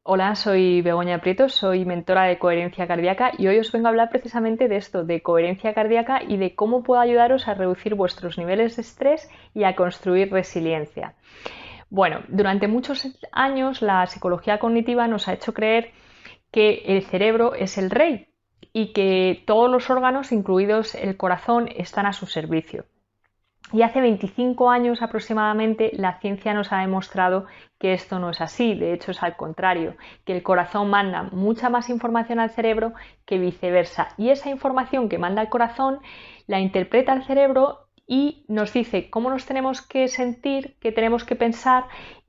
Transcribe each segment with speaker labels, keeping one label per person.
Speaker 1: Hola, soy Begoña Prieto, soy mentora de coherencia cardíaca y hoy os vengo a hablar precisamente de esto, de coherencia cardíaca y de cómo puedo ayudaros a reducir vuestros niveles de estrés y a construir resiliencia. Bueno, durante muchos años la psicología cognitiva nos ha hecho creer que el cerebro es el rey y que todos los órganos, incluidos el corazón, están a su servicio. Y hace 25 años aproximadamente la ciencia nos ha demostrado que esto no es así, de hecho es al contrario, que el corazón manda mucha más información al cerebro que viceversa. Y esa información que manda el corazón la interpreta el cerebro y nos dice cómo nos tenemos que sentir, qué tenemos que pensar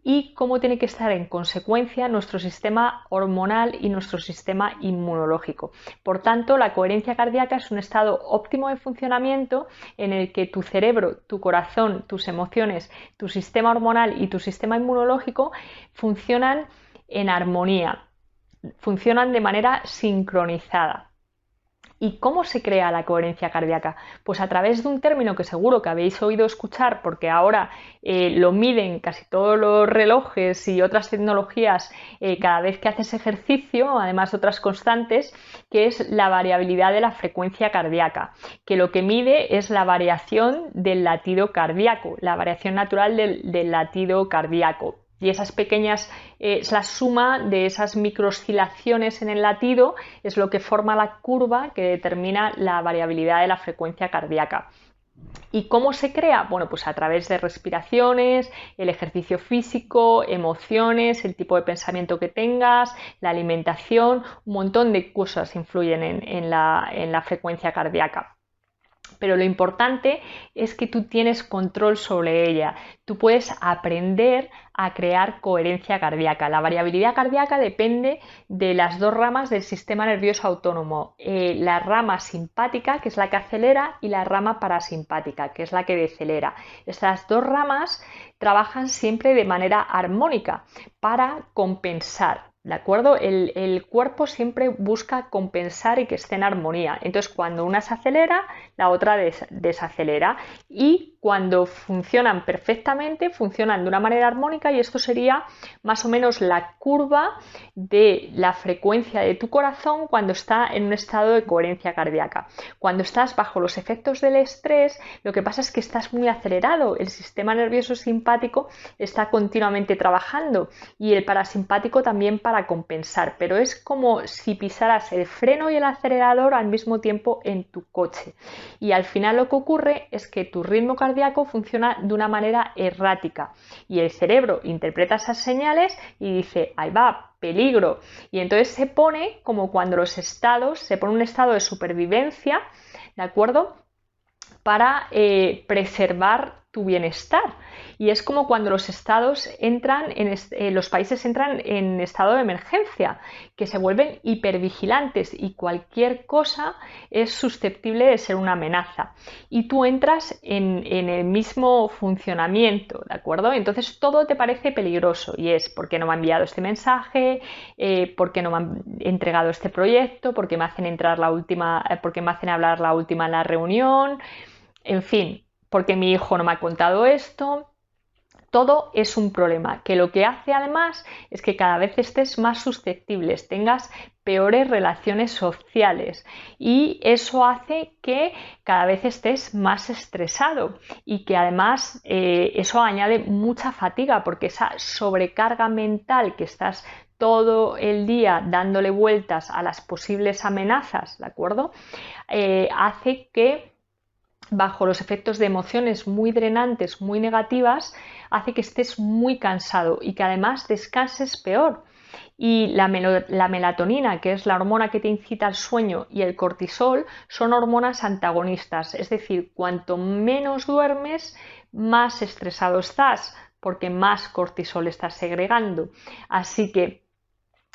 Speaker 1: y cómo tiene que estar en consecuencia nuestro sistema hormonal y nuestro sistema inmunológico. Por tanto, la coherencia cardíaca es un estado óptimo de funcionamiento en el que tu cerebro, tu corazón, tus emociones, tu sistema hormonal y tu sistema inmunológico funcionan en armonía, funcionan de manera sincronizada. ¿Y cómo se crea la coherencia cardíaca? Pues a través de un término que seguro que habéis oído escuchar porque ahora lo miden casi todos los relojes y otras tecnologías cada vez que haces ejercicio, además de otras constantes, que es la variabilidad de la frecuencia cardíaca, que lo que mide es la variación del latido cardíaco, la variación natural del latido cardíaco. Y esas pequeñas, es la suma de esas microoscilaciones en el latido, es lo que forma la curva que determina la variabilidad de la frecuencia cardíaca. ¿Y cómo se crea? Bueno, pues a través de respiraciones, el ejercicio físico, emociones, el tipo de pensamiento que tengas, la alimentación, un montón de cosas influyen en la frecuencia cardíaca. Pero lo importante es que tú tienes control sobre ella. Tú puedes aprender a crear coherencia cardíaca. La variabilidad cardíaca depende de las dos ramas del sistema nervioso autónomo. La rama simpática, que es la que acelera, y la rama parasimpática, que es la que decelera. Estas dos ramas trabajan siempre de manera armónica para compensar. ¿De acuerdo? El cuerpo siempre busca compensar y que esté en armonía. Entonces, cuando una se acelera, la otra desacelera. Y cuando funcionan perfectamente, funcionan de una manera armónica y esto sería más o menos la curva de la frecuencia de tu corazón cuando está en un estado de coherencia cardíaca. Cuando estás bajo los efectos del estrés, lo que pasa es que estás muy acelerado. El sistema nervioso simpático está continuamente trabajando y el parasimpático también para compensar, pero es como si pisaras el freno y el acelerador al mismo tiempo en tu coche. Y al final lo que ocurre es que tu ritmo cardíaco funciona de una manera errática y el cerebro interpreta esas señales y dice, ahí va, peligro. Y entonces se pone como cuando se pone un estado de supervivencia, ¿de acuerdo? Para preservar tu bienestar. Y es como cuando los estados entran los países entran en estado de emergencia, que se vuelven hipervigilantes y cualquier cosa es susceptible de ser una amenaza. Y tú entras en el mismo funcionamiento, ¿de acuerdo? Entonces todo te parece peligroso y es porque no me ha enviado este mensaje, porque no me han entregado este proyecto, porque me hacen entrar la última, porque me hacen hablar la última en la reunión, en fin, porque mi hijo no me ha contado esto. Todo es un problema, que lo que hace además es que cada vez estés más susceptible, tengas peores relaciones sociales y eso hace que cada vez estés más estresado y que además eso añade mucha fatiga porque esa sobrecarga mental que estás todo el día dándole vueltas a las posibles amenazas, ¿de acuerdo? Hace que bajo los efectos de emociones muy drenantes, muy negativas, hace que estés muy cansado y que además descanses peor. Y la melatonina, que es la hormona que te incita al sueño, y el cortisol son hormonas antagonistas, es decir, cuanto menos duermes, más estresado estás, porque más cortisol estás segregando. Así que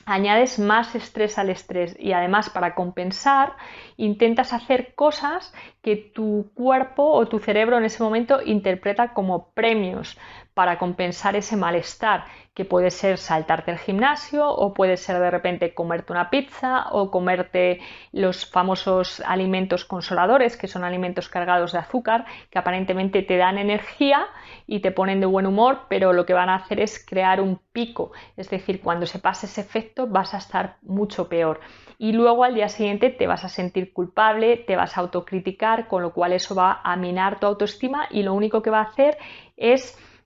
Speaker 1: añades más estrés al estrés y además para compensar intentas hacer cosas que tu cuerpo o tu cerebro en ese momento interpreta como premios para compensar ese malestar, que puede ser saltarte el gimnasio o puede ser de repente comerte una pizza o comerte los famosos alimentos consoladores, que son alimentos cargados de azúcar, que aparentemente te dan energía y te ponen de buen humor, pero lo que van a hacer es crear un pico, es decir, cuando se pase ese efecto aspecto vas a estar mucho peor. Y luego al día siguiente te vas a sentir culpable, te vas a autocriticar, con lo cual eso va a minar tu autoestima y lo único que va a hacer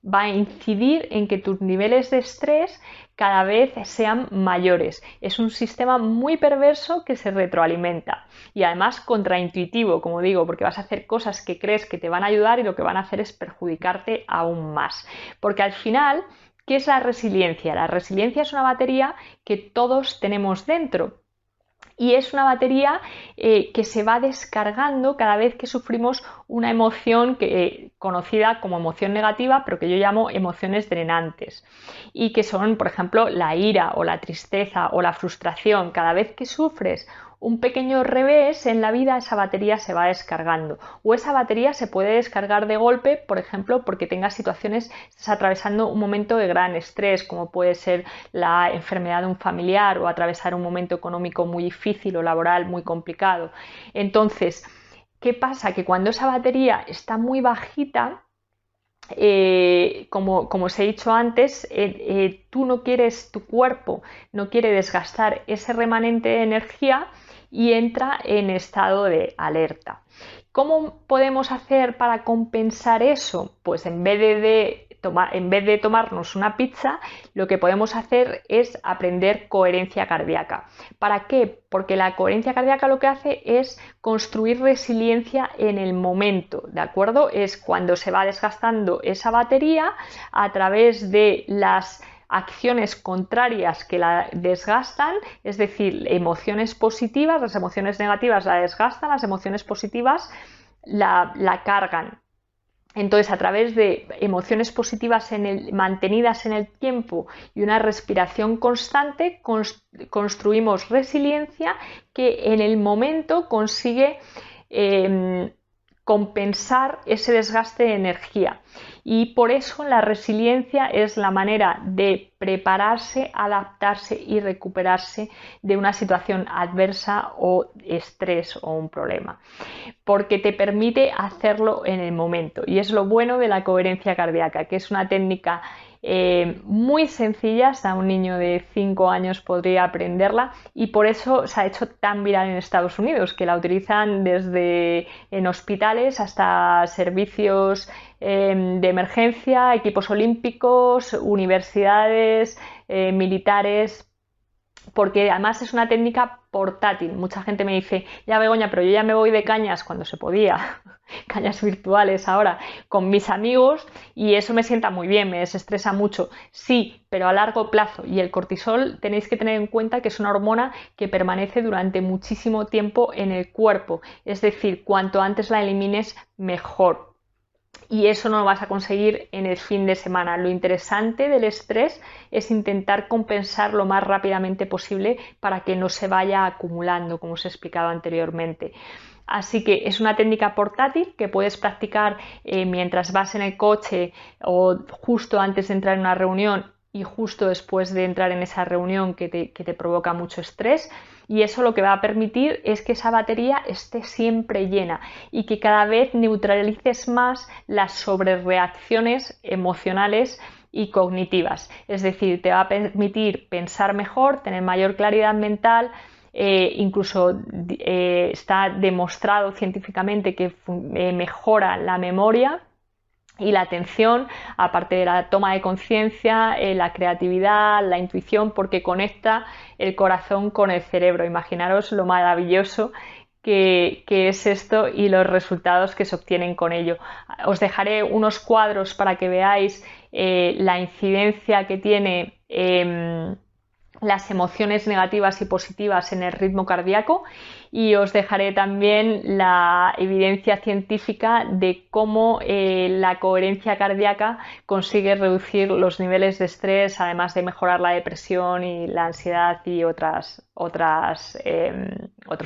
Speaker 1: va a incidir en que tus niveles de estrés cada vez sean mayores. Es un sistema muy perverso que se retroalimenta y además contraintuitivo, como digo, porque vas a hacer cosas que crees que te van a ayudar y lo que van a hacer es perjudicarte aún más. Porque al final, ¿qué es la resiliencia? La resiliencia es una batería que todos tenemos dentro. Y es una batería que se va descargando cada vez que sufrimos una emoción conocida como emoción negativa, pero que yo llamo emociones drenantes. Y que son, por ejemplo, la ira o la tristeza o la frustración. Cada vez que sufres un pequeño revés en la vida, esa batería se va descargando. O esa batería se puede descargar de golpe, por ejemplo, porque tengas situaciones, estás atravesando un momento de gran estrés, como puede ser la enfermedad de un familiar o atravesar un momento económico muy difícil o laboral muy complicado. Entonces, ¿qué pasa? Que cuando esa batería está muy bajita, como os he dicho antes, tu cuerpo no quiere desgastar ese remanente de energía y entra en estado de alerta. ¿Cómo podemos hacer para compensar eso? Pues en vez de tomarnos una pizza, lo que podemos hacer es aprender coherencia cardíaca. ¿Para qué? Porque la coherencia cardíaca lo que hace es construir resiliencia en el momento, ¿de acuerdo? Es cuando se va desgastando esa batería a través de las acciones contrarias que la desgastan, es decir, emociones positivas, las emociones negativas la desgastan, las emociones positivas la cargan. Entonces, a través de emociones positivas mantenidas en el tiempo y una respiración constante, construimos resiliencia que en el momento consigue compensar ese desgaste de energía. Y por eso la resiliencia es la manera de prepararse, adaptarse y recuperarse de una situación adversa o estrés o un problema, porque te permite hacerlo en el momento. Y es lo bueno de la coherencia cardíaca, que es una técnica muy sencilla, hasta un niño de 5 años podría aprenderla y por eso se ha hecho tan viral en Estados Unidos, que la utilizan desde en hospitales hasta servicios de emergencia, equipos olímpicos, universidades, militares, porque además es una técnica portátil. Mucha gente me dice, ya Begoña, pero yo ya me voy de cañas cuando se podía, cañas virtuales ahora, con mis amigos y eso me sienta muy bien, me desestresa mucho. Sí, pero a largo plazo. Y el cortisol tenéis que tener en cuenta que es una hormona que permanece durante muchísimo tiempo en el cuerpo. Es decir, cuanto antes la elimines, mejor. Y eso no lo vas a conseguir en el fin de semana. Lo interesante del estrés es intentar compensar lo más rápidamente posible para que no se vaya acumulando, como os he explicado anteriormente. Así que es una técnica portátil que puedes practicar mientras vas en el coche o justo antes de entrar en una reunión y justo después de entrar en esa reunión que te provoca mucho estrés, y eso lo que va a permitir es que esa batería esté siempre llena y que cada vez neutralices más las sobrereacciones emocionales y cognitivas. Es decir, te va a permitir pensar mejor, tener mayor claridad mental. Incluso está demostrado científicamente que mejora la memoria y la atención, aparte de la toma de conciencia, la creatividad, la intuición, porque conecta el corazón con el cerebro. Imaginaros lo maravilloso que es esto y los resultados que se obtienen con ello. Os dejaré unos cuadros para que veáis la incidencia que tiene las emociones negativas y positivas en el ritmo cardíaco, y os dejaré también la evidencia científica de cómo la coherencia cardíaca consigue reducir los niveles de estrés, además de mejorar la depresión y la ansiedad y otros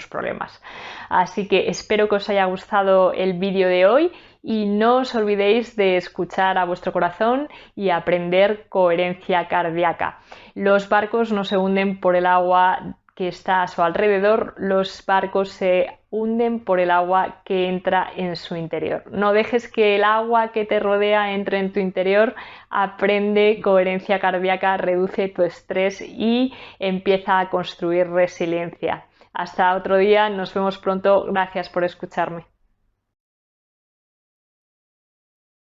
Speaker 1: problemas. Así que espero que os haya gustado el vídeo de hoy y no os olvidéis de escuchar a vuestro corazón y aprender coherencia cardíaca. Los barcos no se hunden por el agua que está a su alrededor, los barcos se hunden por el agua que entra en su interior. No dejes que el agua que te rodea entre en tu interior. Aprende coherencia cardíaca, reduce tu estrés y empieza a construir resiliencia. Hasta otro día, nos vemos pronto. Gracias por escucharme.